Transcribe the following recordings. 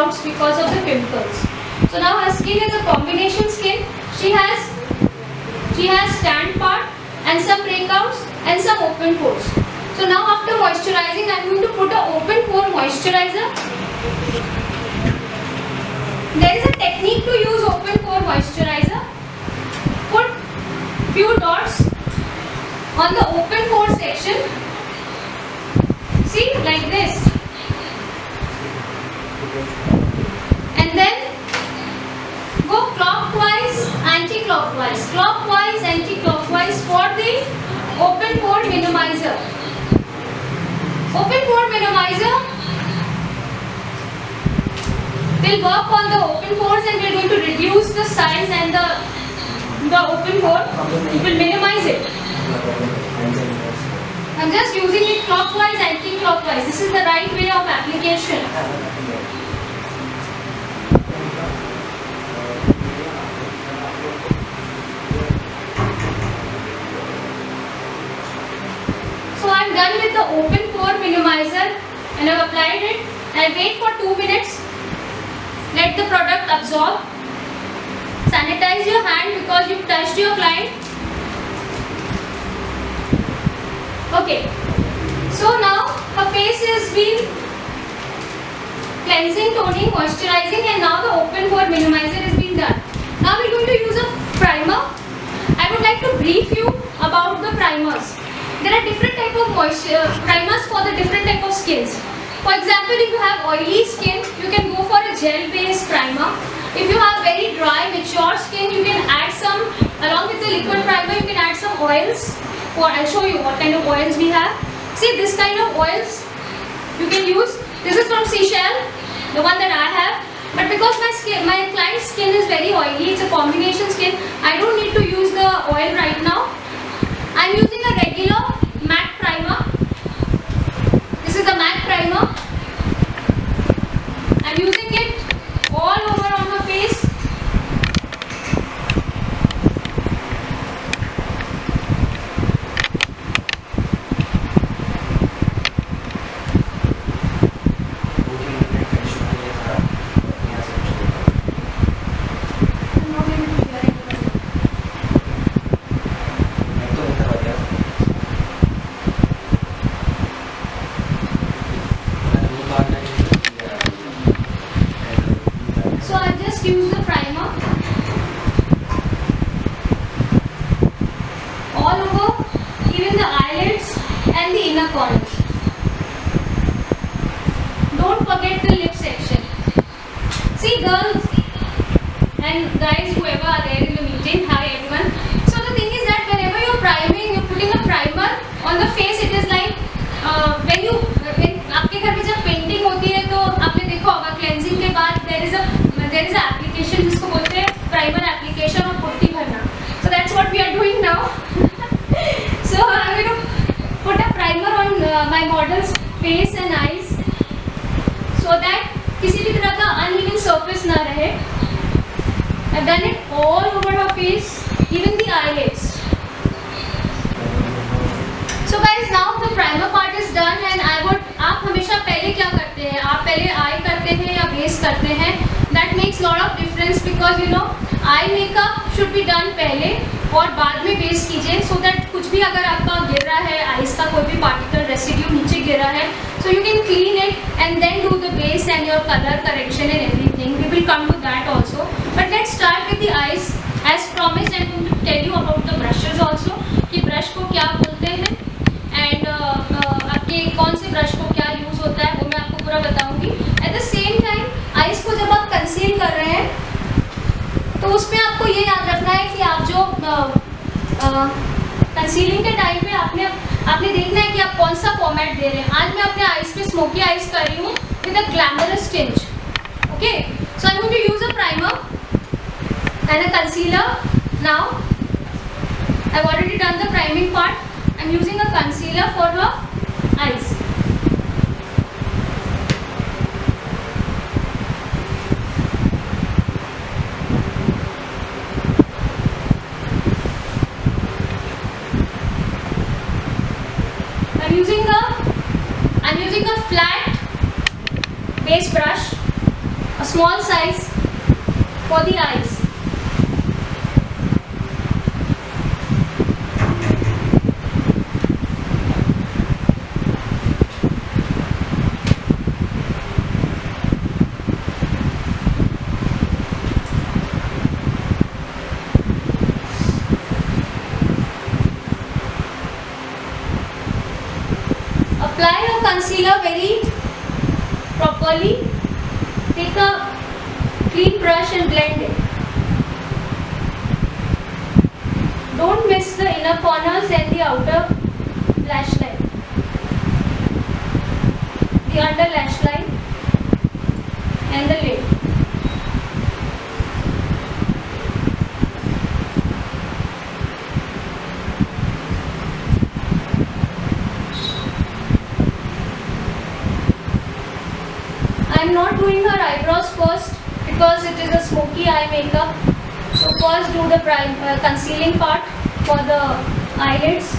breakouts because of the pimples. So now her skin is a combination skin. She has tan part and some breakouts and some open pores. So now after moisturizing, I am going to put a open pore moisturizer. There is a technique to use open pore moisturizer. Put few dots on the open pore section. See, like this. And then go clockwise, anti-clockwise, clockwise, anti-clockwise for the open pore minimizer. Open pore minimizer will work on the open pores and we are going to reduce the size and the open pore. It will minimize it. I'm just using it clockwise, anti-clockwise. This is the right way of application. So I'm done with the open pore minimizer and I've applied it. I'll wait for 2 minutes. Let the product absorb. Sanitize your hand because you've touched your client. Okay. So now her face has been cleansing, toning, moisturizing, and now the open pore minimizer has been done. Now we're going to use a primer. I would like to brief you about the primers. There are different type of primers for the different type of skins. For example, if you have oily skin, you can go for a gel-based primer. If you have very dry, mature skin, you can add some, along with the liquid primer, you can add some oils. I'll show you what kind of oils we have. See, this kind of oils you can use. This is from Seashell, the one that I have. But because my client's skin is very oily, it's a combination skin, I don't need to use the oil right now. I'm using a regular matte primer. This is the matte primer. I'm using it all over on her face. Use the primer all over, even the eyelids and the inner corners. Don't forget the lip section. See, girls and guys, whoever are there in the meeting, hi everyone. So the thing is that whenever you're priming, you're putting a primer on the face. It is like when आपके घर में जब painting होती है तो आपने देखा होगा क्लेंजिंग के बाद there is a application जिसको बोलते हैं primer application और पुट्टी भरना. So that's what we are doing now. So I'm going to put a primer on my model's face and eyes so that किसी भी तरह का uneven surface ना रहे. I've done it all over her face, even the eyelids. So guys, now the primer part is done and आप हमेशा पहले क्या करते हैं? आप पहले आई करते हैं या बेस करते हैं? That makes lot of difference because you know eye makeup should be done पहले और बाद में बेस कीजिए so that कुछ भी अगर आपका गिर रहा है, आइस का कोई भी पार्टिकल रेसिड्यू नीचे गिरा है, so you can clean it and then do the base and your color correction and everything. We will come to that also. But let's start with the eyes as promised and I'm going to tell you about the brushes also कि brush को क्या बोलते हैं and आपके कौन से brush को क्या यूज़ होता है वो मैं आपको पूरा बताऊंगी. At the same time ice को जब आप कंसील कर रहे हैं तो उसमें आपको ये याद रखना है कि आप जो कंसीलिंग के टाइम पे आपने देखना है कि आप कौन सा फॉर्मेट दे रहे हैं. आज मैं अपने आइस पे स्मोकी आइस कर रही हूँ with a glamorous tinge. Okay, so I am going to use a primer and a concealer. Now I've already done the priming part. I'm using a concealer for her eyes. I'm using a flat base brush, a a small size for the eyes. Apply your concealer very properly. Take a clean brush and blend it. Don't miss the inner corners and the outer lash line, the under lash line and the lid. I am not doing her eyebrows first because it is a smoky eye makeup. So first do the concealing part for the eyelids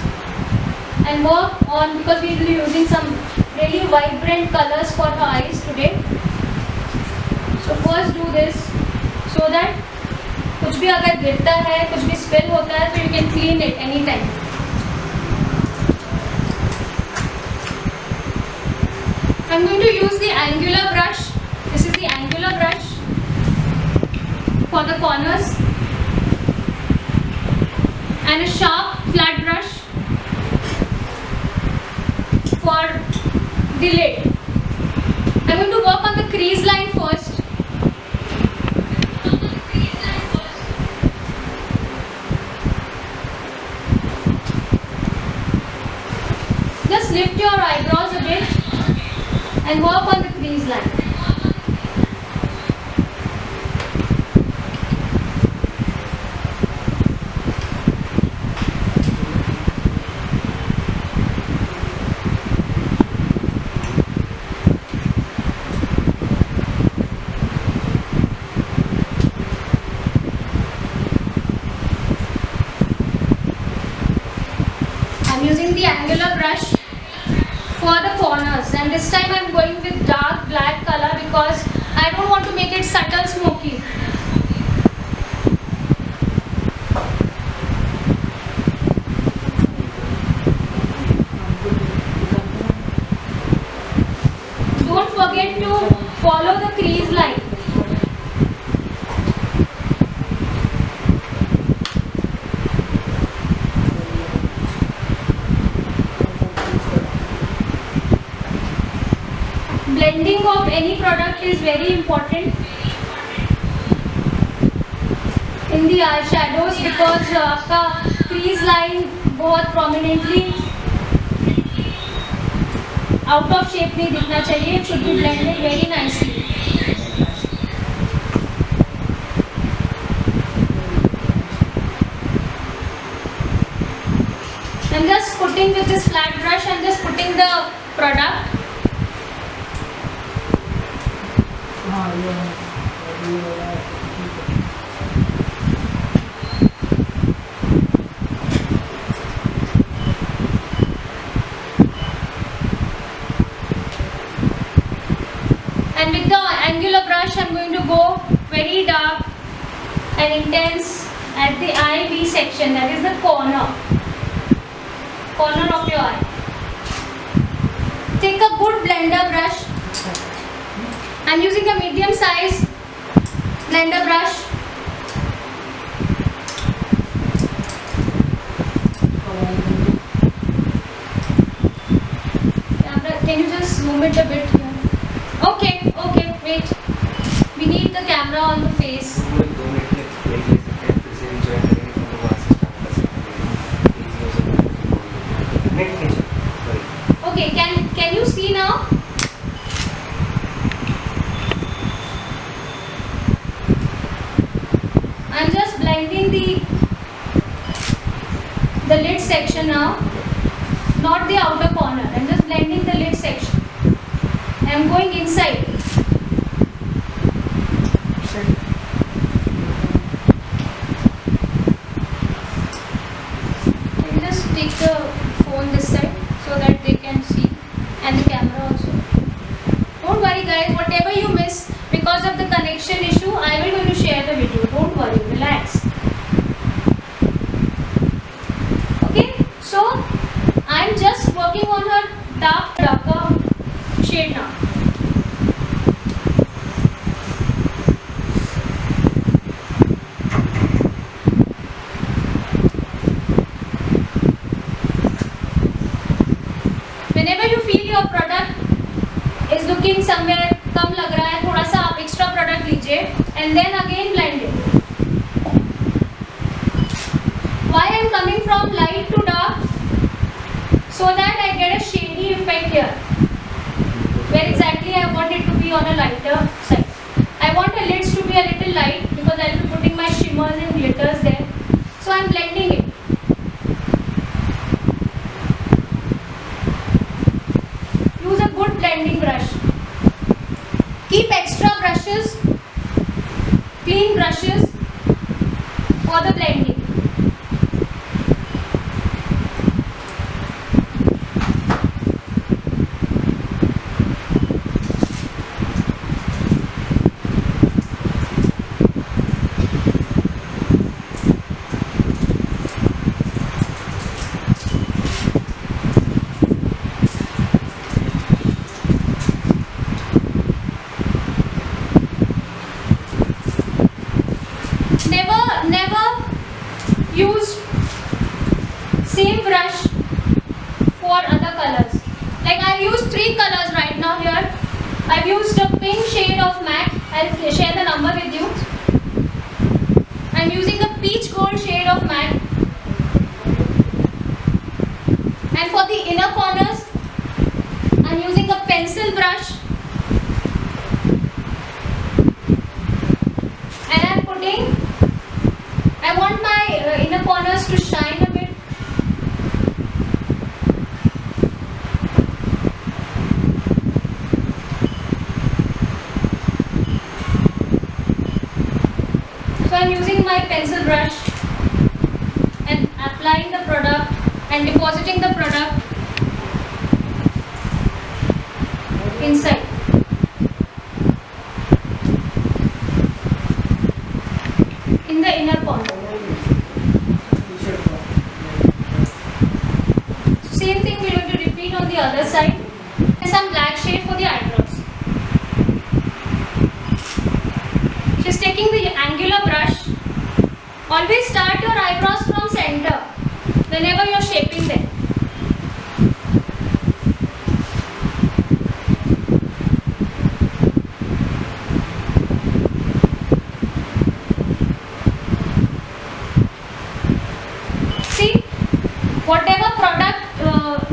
and work on, because we will be using some really vibrant colors for her eyes today. So first do this so that कुछ भी अगर गिरता है, कुछ भी spill होता है, तो you can clean it anytime. I'm going to use the angular brush. This is the angular brush for the corners and a sharp flat brush for the lid. I'm going to work on the crease line first. Just lift your eyebrows a bit and work on the crease line. I'm using the angular brush for the corners, and this time I'm going with dark black color because I don't want to make it subtle smoky. Don't forget to follow the crease line. Blending of any product is very important in the eyeshadows because आपका crease line बहुत prominently out of shape नहीं दिखना चाहिए. It should be blended very nicely. I'm just putting with this flat brush. I'm just putting the product. And with the angular brush, I'm going to go very dark and intense at the eye B section, that is the corner of your eye. Take a good blender brush. I'm using a medium size blender brush. Camera, can you just zoom it a bit here? Okay, wait. We need the camera on the face. Okay, can you see now? I'm just blending the lid section now, not the outer corner. I'm just blending the lid section. I'm going inside. Can you just take the phone this side so that they can and the camera also. Don't worry guys, whatever you miss because of the connection issue. I will going to share the video. Don't worry, relax. Okay, so I'm just working on her darker shade now. Whenever you feel your product is looking somewhere कम लग रहा है, थोड़ा सा आप extra product लीजिए and then again blend it. Why I am coming from light to dark? So that I get a shady effect here. Where exactly I want it to be on a lighter side. I want the lids to be a little light because I will be putting my shimmers and glitters there. So I am blending it. Use a good blending brush. Keep extra brushes, clean brushes for the blending. Never use same brush for other colors. Like I've used 3 colors right now here. I've used a pink shade of MAC. I'll share the number with you. I'm using a peach gold shade of MAC. And for the inner corners, I'm using a pencil brush. And I'm putting, I want my inner corners to shine a bit. So I'm using my pencil brush and applying the product and depositing the product inside. In the inner corner. Same thing we're going to repeat on the other side. And some black shade for the eyebrows. She's taking the angular brush. Always start your eyebrows from center whenever you're shaping them. Whatever product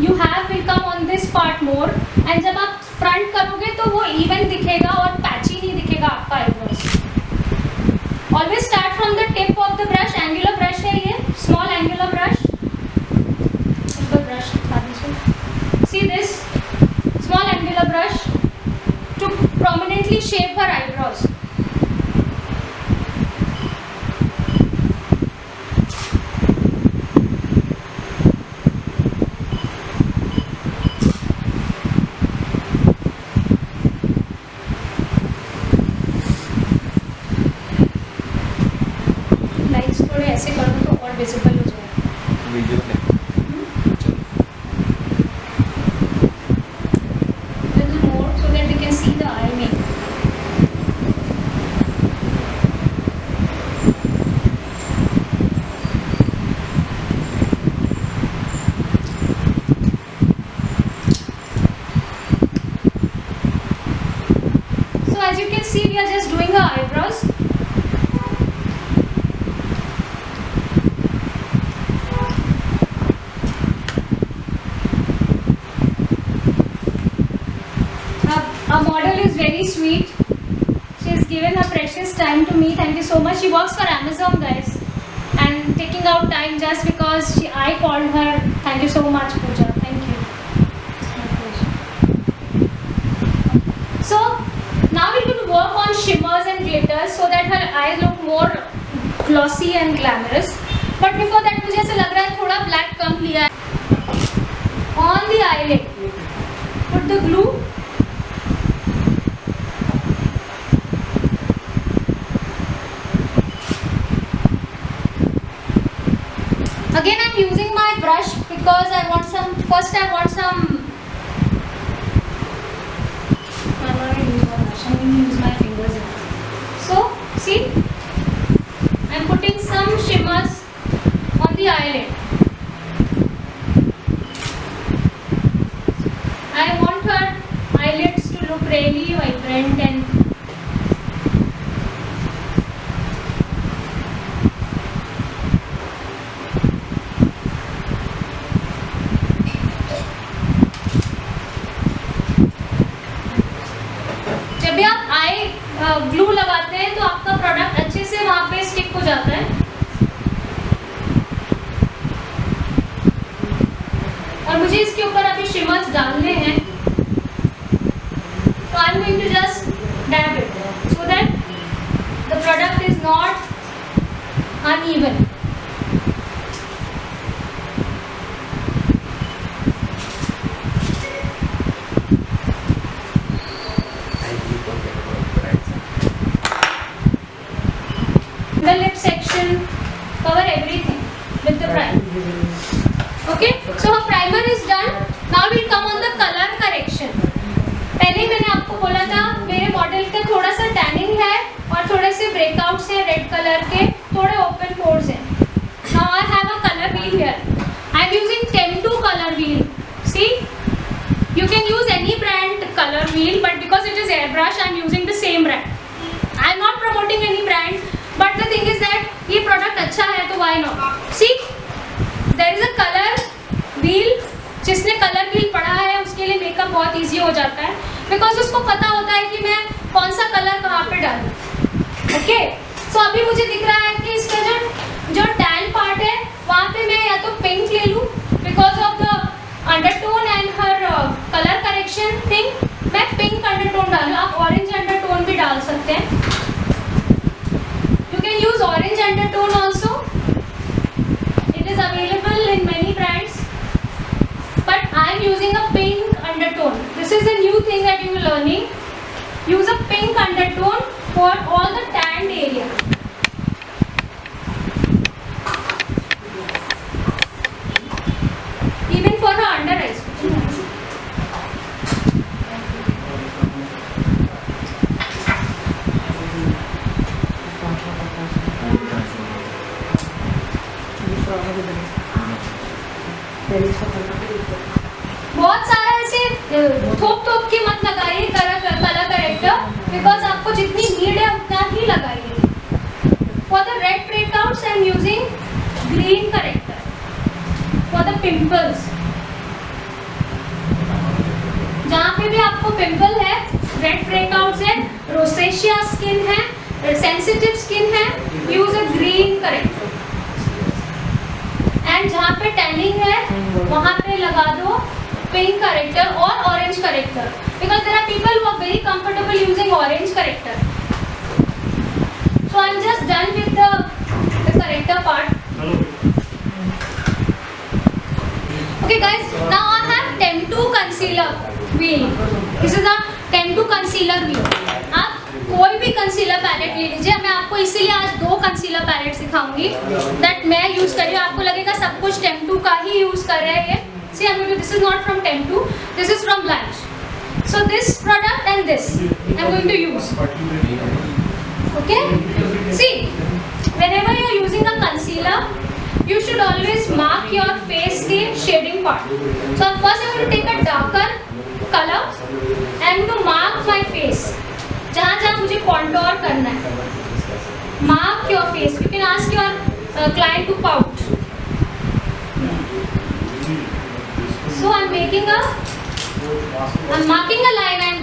you have will come on this part more, and जब आप front करोगे तो वो even दिखेगा और patchy नहीं दिखेगा आपका eyebrows. Always start from the tip of the brush. Angular brush है ये, small angular brush. Simple brush दिखा दीजिए. See this small angular brush to prominently shape her eyebrows. ऐसे कर दो तो और विजिबल हो जाएगा वीडियो में little more so that we can see the eye makeup. So as you can see, we are just doing her eyebrows. Our model is very sweet. She has given her precious time to me. Thank you so much. She works for Amazon, guys, and taking out time just because I called her. Thank you so much, Pooja. Thank you. So now we're going to work on shimmers and glitters so that her eyes look more glossy and glamorous. But before that, मुझे ऐसा लग रहा है थोड़ा black कम लिया है. On the eyelid, put the glue. Again, I'm using my brush because I want some. First, I want some. I'm not going to use my brush. I'm going to use my fingers. So, see, I'm putting some shimmers on the eyelid. I want her eyelids to look really vibrant and जब भी आप आई glue लगाते हैं तो आपका product अच्छे से वहाँ पे स्टिक हो जाता है और मुझे इसके ऊपर अभी शिमर्स डालने हैं तो I am going to just dab it so that the product is not uneven. The lip section, cover everything with the primer. Okay, so our primer is done. Now we'll come on the color correction. पहले मैंने आपको बोला था मेरे model का थोड़ा सा tanning है और थोड़े से ब्रेकआउट्स हैं रेड कलर के, थोड़े ओपन पोर्स हैं. Now I have a color wheel here. I am using Tem2 color wheel. See, you can use any brand color wheel, but because it is airbrush, I am using the same brand. I am not promoting any brand. But the thing is that ये product अच्छा है तो why not? See, there is a color wheel. जिसने colour wheel पढ़ा है उसके लिए makeup बहुत इजी हो जाता है बिकॉज उसको पता होता है कि मैं कौन सा कलर कहाँ पे डालूँ. ओके, सो अभी मुझे दिख रहा है कि इसका जो टैन पार्ट है वहाँ पे मैं या तो पिंक ले लूँ because of the undertone and her colour correction thing. मैं पिंक अंडरटोन डालूँ. आप ऑरेंज अंडरटोन भी डाल सकते हैं. You can use orange undertone also. It is available in many brands, but I am using a pink undertone. This is a new thing that you are learning. Use a pink undertone for all the tanned area. Even for the under eyes. बहुत सारा ऐसे थोप के मत लगाइए colour corrector because आपको जितनी need है उतना ही लगाइए. For the red breakouts I am using green corrector. For the pimples, जहाँ पे भी आपको पिंपल है, रेड ब्रेकआउट्स है, रोसेशिया स्किन है, सेंसिटिव स्किन है, use a green corrector. And जहाँ पे टैनिंग है वहाँ पे लगा दो पिंक करेक्टर और orange corrector because there are people who are very comfortable using orange corrector. So I am just done with the corrector part. Okay guys, now I have Tem2 concealer wheel. This is a Tem2 concealer wheel. आप कोई भी concealer palette ले लीजिए. मैं आपको इसीलिए आज 2 concealer palette सिखाऊंगी that मैं यूज कर रही हूँ. आपको लगेगा सब कुछ Tem2 का ही यूज कर रहे हैं ये. See, I'm going to, this is not from Tem2, this is from Blanche. So this product and this I'm going to use. Okay? See, whenever you are using a concealer, you should always mark your face the shading part. So first I'm going to take a darker color and I'm going to mark my face. जहाँ जहाँ मुझे contour करना है. Mark your face. You can ask your client to pout. So I'm marking a line and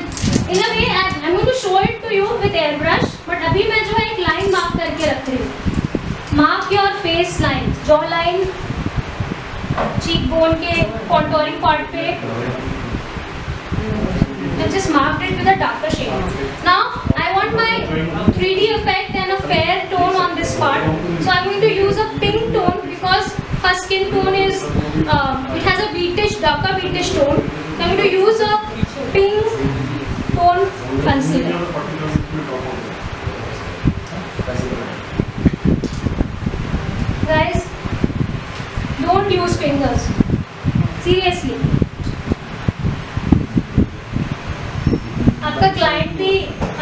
in a way I'm going to show it to you with airbrush. But अभी मैं जो है एक line mark करके रख रही हूँ. Mark your face line, jaw line, cheekbone के contouring part पे. I just marked it with a darker shade. Now I want my 3D effect and a fair tone on this part. So I'm going to use a pink tone because her skin tone is it has a wheatish, darker wheatish tone. So I'm going to use a pink tone concealer. Guys, fingers. Seriously. आपका client भी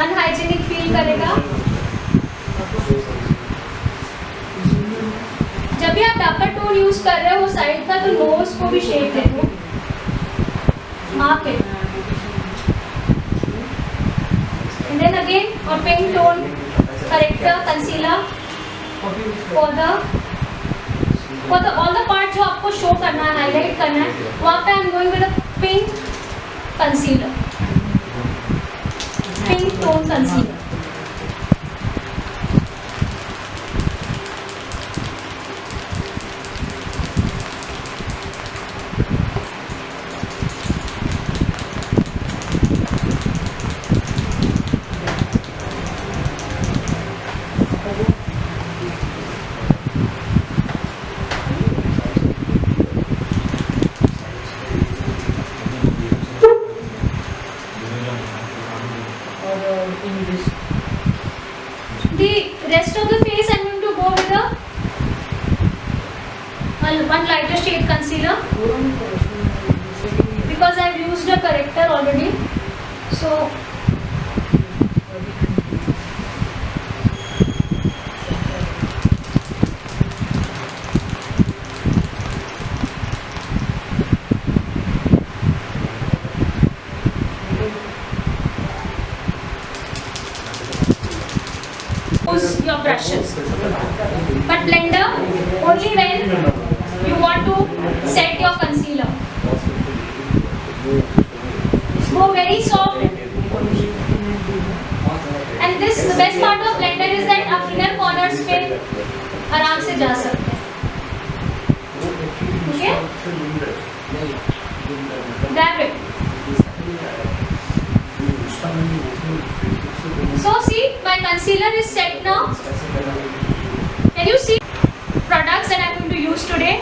unhygienic feel करेगा. जब भी आप darker tone use कर रहे हो side का, तो नोज को भी शेप दे दो. Mark it. And then again, और pink tone character concealer for the all the part जो आपको शो करना है, हाईलाइट करना है, वहाँ पे आई am going with a pink concealer, pink tone concealer. The rest of the face I'm going to go with one lighter shade concealer because I've used a corrector already. So use your brushes, but blender only when you want to set your concealer. Go very soft, and this the best part of blender is that आप inner corners पे आराम से जा सकते हैं. Okay? Grab it. So see, my concealer is set now. Can you see products that I'm going to use today?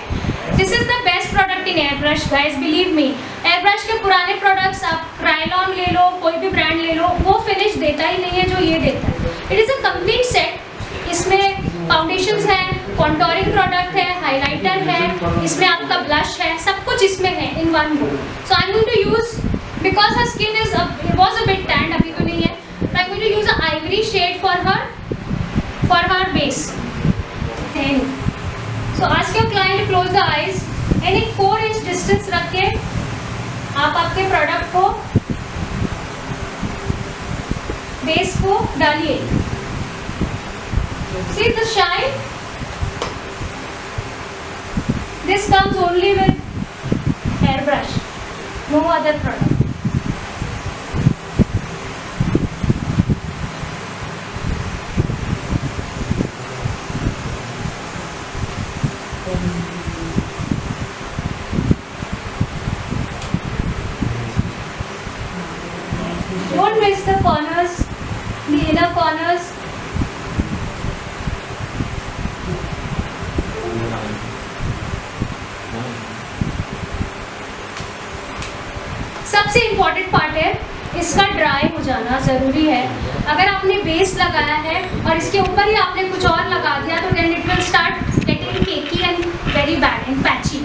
This is the best product in airbrush, guys. Believe me. airbrush के पुराने products आप Krylon ले लो, कोई भी brand ले लो, वो finish देता ही नहीं है जो ये देता है. It is a complete set. इसमें foundations है, contouring product है, highlighter है, इसमें आपका blush है, सब कुछ इसमें है in one go. So I'm going to use, because her skin is was a bit tanned, अभी तो नहीं है. I'm going to use an ivory shade for her base. Then, so ask your client to close the eyes and एक 4 inch distance रख के आप आपके product को, बेस को डालिए. See the shine? This comes only with airbrush, no other product. Don't miss the corners, the inner corners. सबसे important part है इसका ड्राई हो जाना ज़रूरी है. अगर आपने बेस लगाया है और इसके ऊपर ही आपने कुछ और लगा दिया तो then it will start getting cakey and very bad and patchy.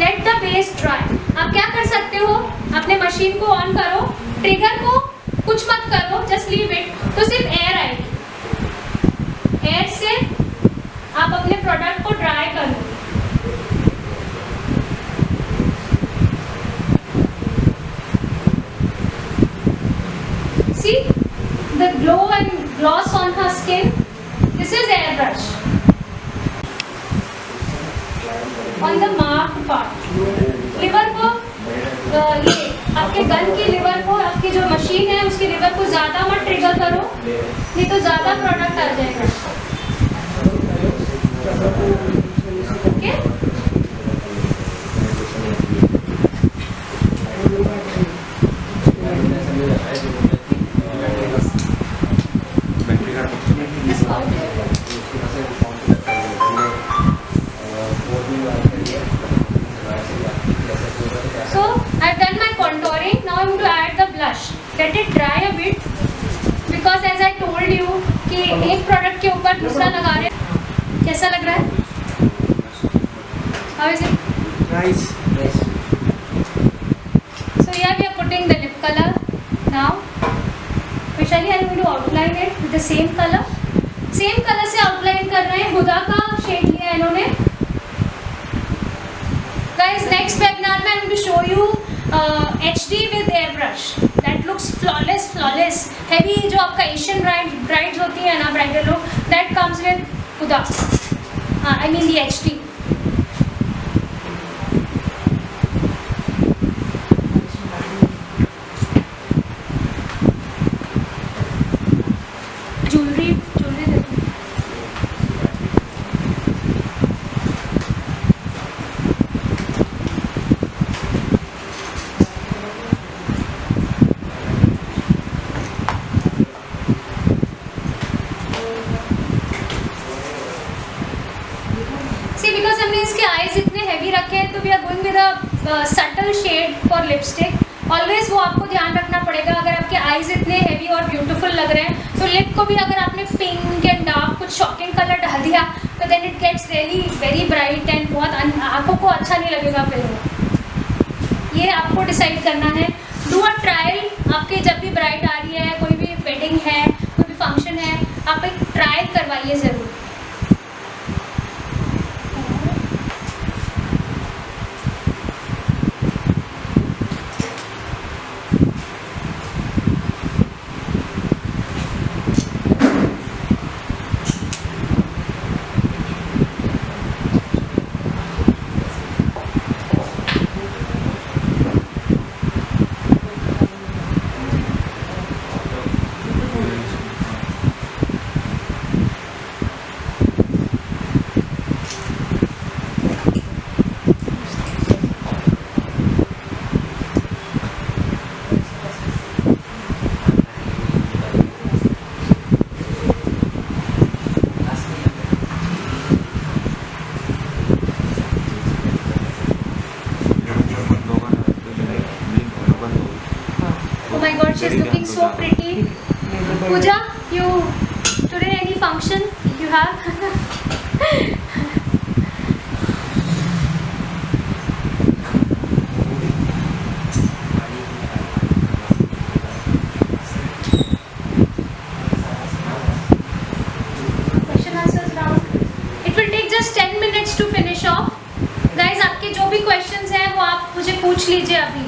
Let the base dry. आप क्या कर सकते हो, अपने मशीन को ऑन करो, ट्रिगर को कुछ मत करो, जस्ट लीव इट, तो सिर्फ एयर आएगी. एयर से आप अपने प्रोडक्ट को ड्राई करो. See the glow and gloss on her skin. This is airbrush. On the marked part. Liver को ये आपके गन की लिवर को, आपकी जो मशीन है उसकी लिवर को ज़्यादा मत ट्रिगर करो, नहीं तो ज़्यादा प्रोडक्ट आ जाएगा. Okay? So I've done my contouring. Now I'm going to add the blush. Let it dry a bit because as I told you कि एक प्रोडक्ट के ऊपर दूसरा लगा रहे. कैसा लग रहा है? How is it? Nice. So here we are putting the lip color now. Vishali, are you going to outline it with the same color? Same colour से आउटलाइन कर रहे हैं. हुदा का शेड लिया है इन्होंने. Guys, next webinar में I'm going to show you HD with airbrush. That looks flawless, flawless. Heavy जो आपका Asian brides होती है ना, bridal look, that comes with Huda. I mean the HD. Jewelry because हमने इसके eyes इतने heavy रखे हैं, तो we are going with a subtle shade for lipstick. Always वो आपको ध्यान रखना पड़ेगा. अगर आपके eyes इतने heavy और beautiful लग रहे हैं, तो lip को भी अगर आपने pink and dark कुछ shocking color डाल दिया, तो then it gets really very bright and बहुत आँखों को अच्छा नहीं लगेगा फिर. ये आपको decide करना है. Do a trial. आपके जब भी bride आ रही है, कोई भी wedding है, कोई भी function है, आप एक trial करवाइए ज़रूर. Oh my God, she's looking so pretty. Pooja, you today any function you have? Question answers round. It will take just 10 minutes to finish off. Guys, आपके जो भी questions हैं वो आप मुझे पूछ लीजिए अभी.